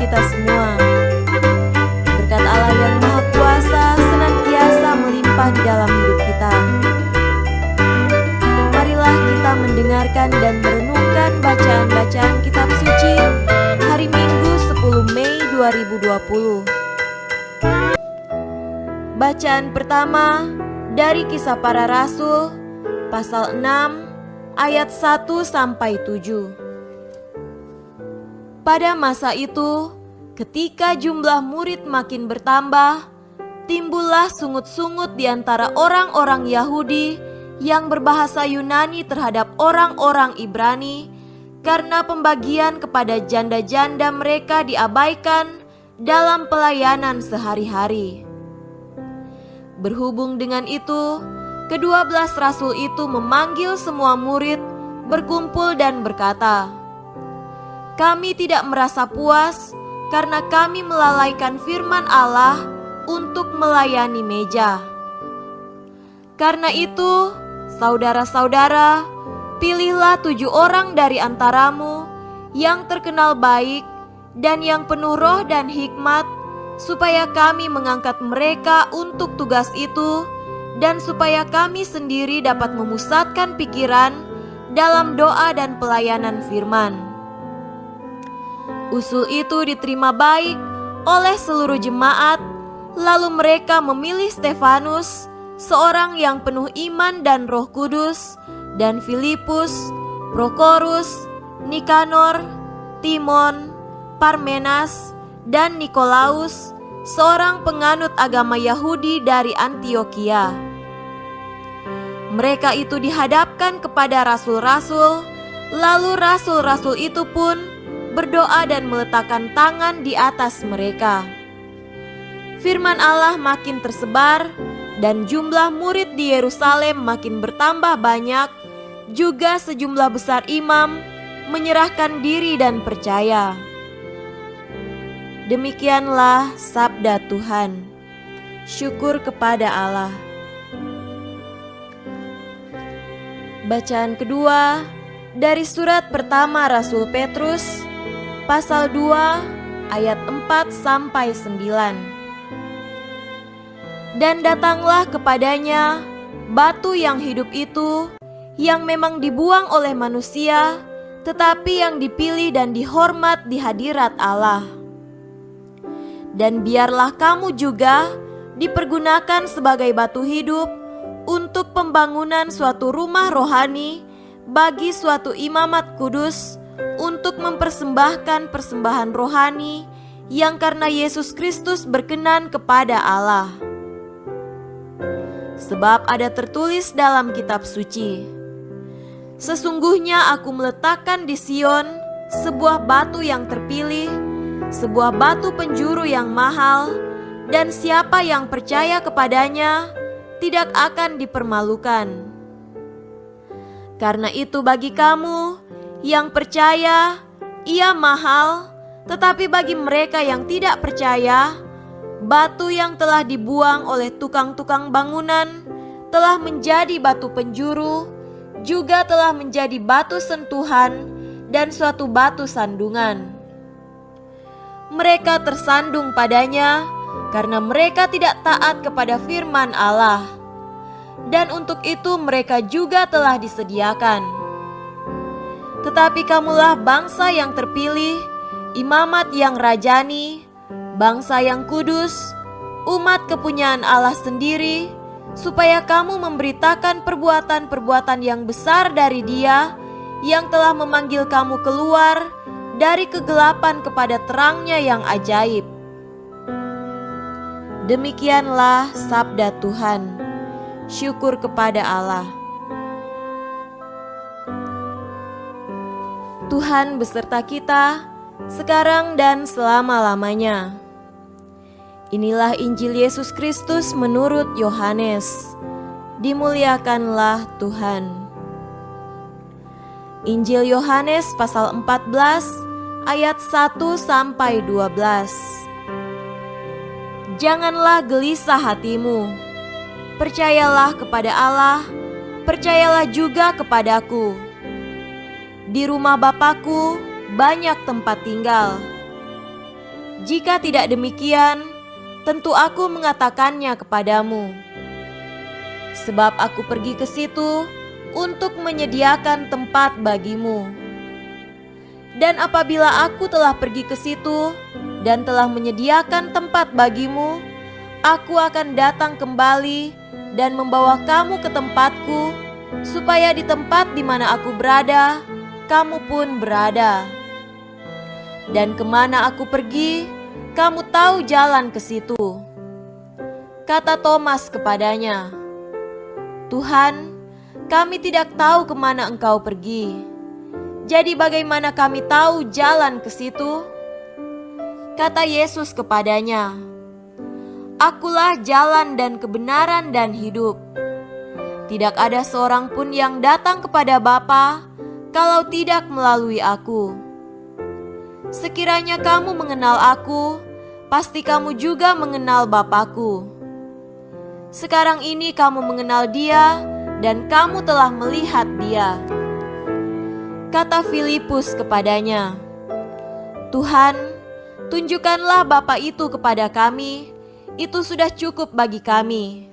kita semua. Berkat Allah yang Maha Kuasa senantiasa melimpah di dalam hidup kita. Marilah kita mendengarkan dan merenungkan bacaan-bacaan kitab suci hari Minggu 10 Mei 2020. Bacaan pertama dari Kisah Para Rasul pasal 6 ayat 1-7. Pada masa itu, ketika jumlah murid makin bertambah, timbullah sungut-sungut di antara orang-orang Yahudi yang berbahasa Yunani terhadap orang-orang Ibrani, karena pembagian kepada janda-janda mereka diabaikan dalam pelayanan sehari-hari. Berhubung dengan itu, ke-12 rasul itu memanggil semua murid berkumpul dan berkata, "Kami tidak merasa puas karena kami melalaikan firman Allah untuk melayani meja. Karena itu, saudara-saudara, pilihlah 7 orang dari antaramu yang terkenal baik dan yang penuh roh dan hikmat, supaya kami mengangkat mereka untuk tugas itu, dan supaya kami sendiri dapat memusatkan pikiran dalam doa dan pelayanan firman." Usul itu diterima baik oleh seluruh jemaat. Lalu mereka memilih Stefanus, seorang yang penuh iman dan Roh Kudus, dan Filipus, Prokorus, Nikanor, Timon, Parmenas, dan Nikolaus, seorang penganut agama Yahudi dari Antiokhia. Mereka itu dihadapkan kepada rasul-rasul, lalu rasul-rasul itu pun berdoa dan meletakkan tangan di atas mereka. Firman Allah makin tersebar dan jumlah murid di Yerusalem makin bertambah banyak, juga sejumlah besar imam menyerahkan diri dan percaya. Demikianlah sabda Tuhan. Syukur kepada Allah. Bacaan kedua dari surat pertama Rasul Petrus pasal 2 ayat 4-9. Dan datanglah kepadanya batu yang hidup itu, yang memang dibuang oleh manusia, tetapi yang dipilih dan dihormat di hadirat Allah. Dan biarlah kamu juga dipergunakan sebagai batu hidup untuk pembangunan suatu rumah rohani bagi suatu imamat kudus, untuk mempersembahkan persembahan rohani yang karena Yesus Kristus berkenan kepada Allah. Sebab ada tertulis dalam kitab suci, "Sesungguhnya aku meletakkan di Sion sebuah batu yang terpilih, sebuah batu penjuru yang mahal, dan siapa yang percaya kepadanya tidak akan dipermalukan." Karena itu bagi kamu yang percaya, ia mahal, tetapi bagi mereka yang tidak percaya, batu yang telah dibuang oleh tukang-tukang bangunan telah menjadi batu penjuru, juga telah menjadi batu sentuhan dan suatu batu sandungan. Mereka tersandung padanya karena mereka tidak taat kepada firman Allah, dan untuk itu mereka juga telah disediakan. Tetapi kamulah bangsa yang terpilih, imamat yang rajani, bangsa yang kudus, umat kepunyaan Allah sendiri, supaya kamu memberitakan perbuatan-perbuatan yang besar dari Dia yang telah memanggil kamu keluar dari kegelapan kepada terangnya yang ajaib. Demikianlah sabda Tuhan. Syukur kepada Allah. Tuhan beserta kita sekarang dan selama-lamanya. Inilah Injil Yesus Kristus menurut Yohanes. Dimuliakanlah Tuhan. Injil Yohanes pasal 14 ayat 1-12. Janganlah gelisah hatimu. Percayalah kepada Allah, percayalah juga kepadaku. Di rumah Bapa-Ku banyak tempat tinggal. Jika tidak demikian, tentu aku mengatakannya kepadamu. Sebab aku pergi ke situ untuk menyediakan tempat bagimu. Dan apabila aku telah pergi ke situ dan telah menyediakan tempat bagimu, aku akan datang kembali dan membawa kamu ke tempatku, supaya di tempat di mana aku berada, kamu pun berada. Dan kemana aku pergi, kamu tahu jalan ke situ. Kata Thomas kepadanya, Tuhan, kami tidak tahu kemana Engkau pergi. Jadi bagaimana kami tahu jalan ke situ? Kata Yesus kepadanya, Akulah jalan dan kebenaran dan hidup. Tidak ada seorang pun yang datang kepada Bapa kalau tidak melalui aku. Sekiranya kamu mengenal aku, pasti kamu juga mengenal Bapa-Ku. Sekarang ini kamu mengenal Dia dan kamu telah melihat Dia. Kata Filipus kepadanya, Tuhan, tunjukkanlah Bapa itu kepada kami, itu sudah cukup bagi kami.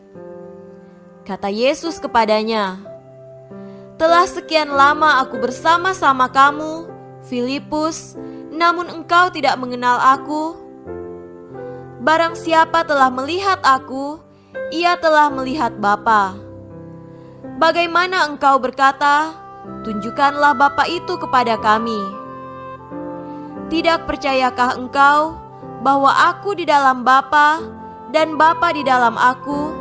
Kata Yesus kepadanya, telah sekian lama aku bersama-sama kamu, Filipus, namun engkau tidak mengenal aku. Barang siapa telah melihat aku, ia telah melihat Bapa. Bagaimana engkau berkata, tunjukkanlah Bapa itu kepada kami? Tidak percayakah engkau bahwa aku di dalam Bapa dan Bapa di dalam aku?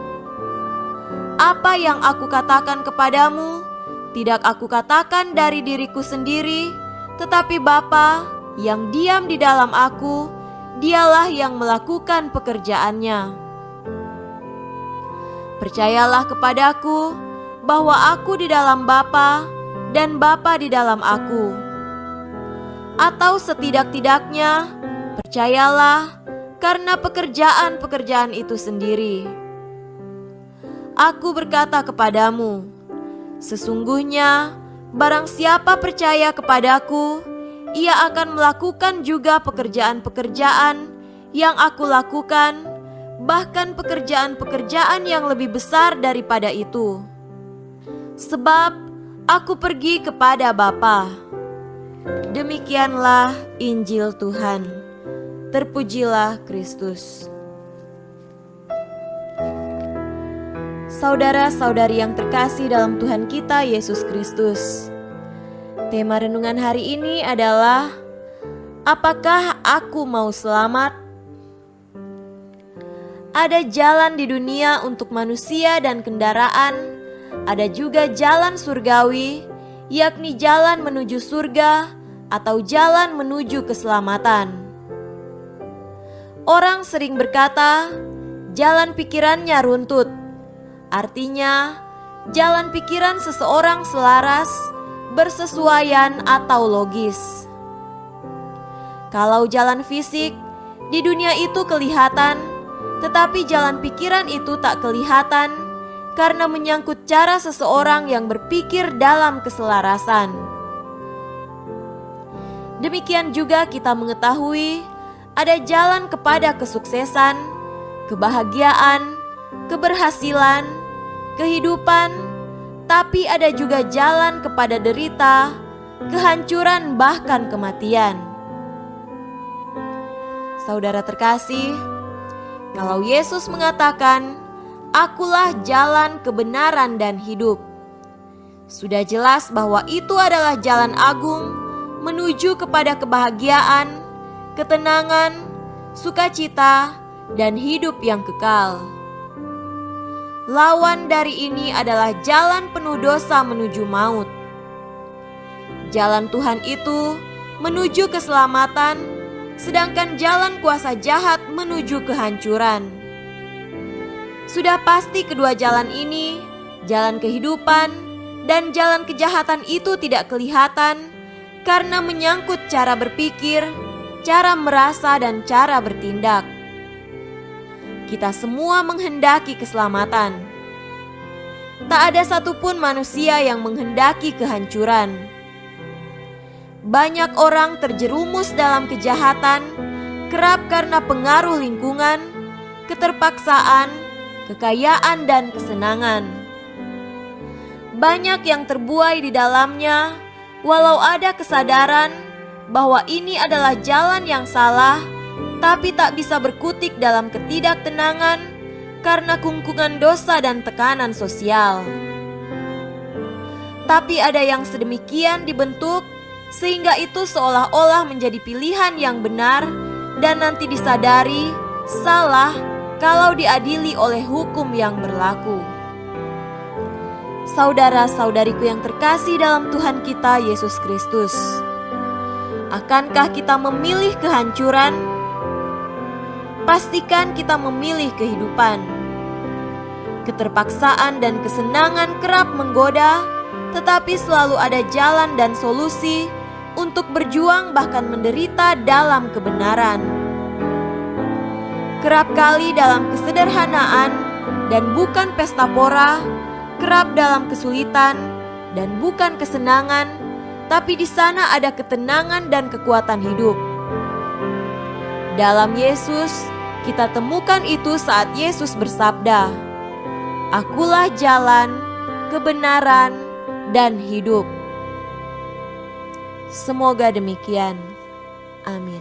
Apa yang aku katakan kepadamu, tidak aku katakan dari diriku sendiri, tetapi Bapa yang diam di dalam aku, Dialah yang melakukan pekerjaannya. Percayalah kepadaku bahwa aku di dalam Bapa dan Bapa di dalam aku. Atau setidak-tidaknya percayalah karena pekerjaan-pekerjaan itu sendiri. Aku berkata kepadamu, sesungguhnya barang siapa percaya kepadaku, ia akan melakukan juga pekerjaan-pekerjaan yang aku lakukan, bahkan pekerjaan-pekerjaan yang lebih besar daripada itu. Sebab aku pergi kepada Bapa. Demikianlah Injil Tuhan. Terpujilah Kristus. Saudara-saudari yang terkasih dalam Tuhan kita Yesus Kristus, tema renungan hari ini adalah, apakah aku mau selamat? Ada jalan di dunia untuk manusia dan kendaraan, ada juga jalan surgawi, yakni jalan menuju surga atau jalan menuju keselamatan. Orang sering berkata, jalan pikirannya runtut. Artinya, jalan pikiran seseorang selaras, bersesuaian atau logis. Kalau jalan fisik di dunia itu kelihatan, tetapi jalan pikiran itu tak kelihatan karena menyangkut cara seseorang yang berpikir dalam keselarasan. Demikian juga kita mengetahui ada jalan kepada kesuksesan, kebahagiaan, keberhasilan, kehidupan, tapi ada juga jalan kepada derita, kehancuran, bahkan kematian. Saudara terkasih, kalau Yesus mengatakan, Akulah jalan, kebenaran, dan hidup, sudah jelas bahwa itu adalah jalan agung menuju kepada kebahagiaan, ketenangan, sukacita, dan hidup yang kekal. Lawan dari ini adalah jalan penuh dosa menuju maut. Jalan Tuhan itu menuju keselamatan, sedangkan jalan kuasa jahat menuju kehancuran. Sudah pasti kedua jalan ini, jalan kehidupan dan jalan kejahatan itu tidak kelihatan karena menyangkut cara berpikir, cara merasa, dan cara bertindak. Kita semua menghendaki keselamatan. Tak ada satupun manusia yang menghendaki kehancuran. Banyak orang terjerumus dalam kejahatan kerap karena pengaruh lingkungan, keterpaksaan, kekayaan, dan kesenangan. Banyak yang terbuai di dalamnya, walau ada kesadaran bahwa ini adalah jalan yang salah, tapi tak bisa berkutik dalam ketidaktenangan karena kungkungan dosa dan tekanan sosial. Tapi ada yang sedemikian dibentuk sehingga itu seolah-olah menjadi pilihan yang benar dan nanti disadari salah kalau diadili oleh hukum yang berlaku. Saudara-saudariku yang terkasih dalam Tuhan kita Yesus Kristus, akankah kita memilih kehancuran? Pastikan kita memilih kehidupan. Keterpaksaan dan kesenangan kerap menggoda, tetapi selalu ada jalan dan solusi untuk berjuang bahkan menderita dalam kebenaran. Kerap kali dalam kesederhanaan dan bukan pesta pora, kerap dalam kesulitan dan bukan kesenangan, tapi di sana ada ketenangan dan kekuatan hidup. Dalam Yesus, kita temukan itu saat Yesus bersabda, "Akulah jalan, kebenaran, dan hidup." Semoga demikian. Amin.